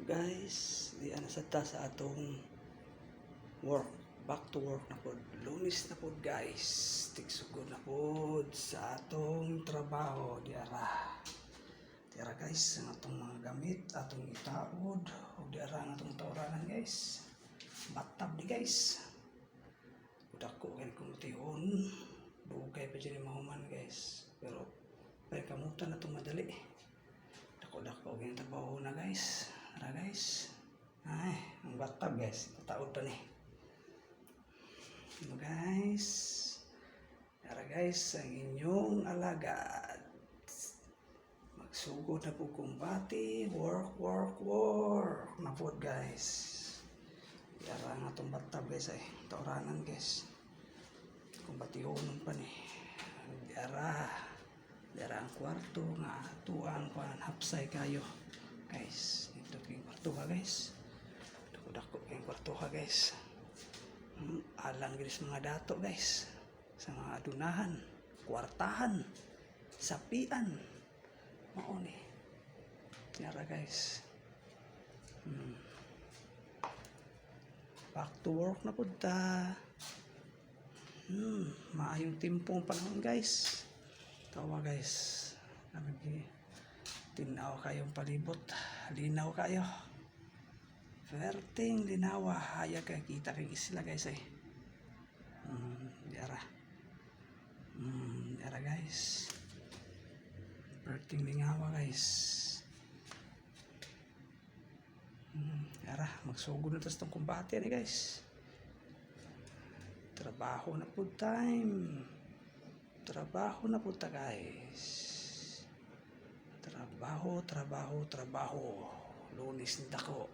Guys, di ana sa ta sa atong work. Back to work na po. Lunis na po guys. Tigsugod na po sa atong trabaho. Di ara guys, ang atong mga gamit, atong itaod. O di ara ang atong tauranan guys. Batab di guys. Udako kayo kumutihon. Dugay pa dyan yung mahuman guys. Pero, pwede kamutan na itong madali. Dako-dako yung trabaho na guys. Tara guys. Ay, ang batab guys. Pataod pa ni. Ano guys. Tara guys, ang inyong alagad. Magsugod na po kumbati. Work na po guys. Tara nga itong batab guys ay. Tauranan guys. Kumbatihonon pa ni. Dara ang kwarto nga tuang hapsay kayo guys. Dito kayong kwarto ha guys. Dako kayong kwarto ha guys. Alang guys mga dato guys. Sa mga adunahan, kwartahan, sapian. Mao ni. Dara guys. Back to work na pud ta. Maayong timpong panahon guys. Tawa guys. Tinaw kayong palibot. Linaw kayo. Verting linawa. Haya kayo kita kayong isla guys eh. Diara. Diara guys. Verting lingawa guys. Diara. Magsugod na tas itong kumbate ni guys. Trabaho na po time. Trabaho na po ta guys. Trabaho. Lunis na dako.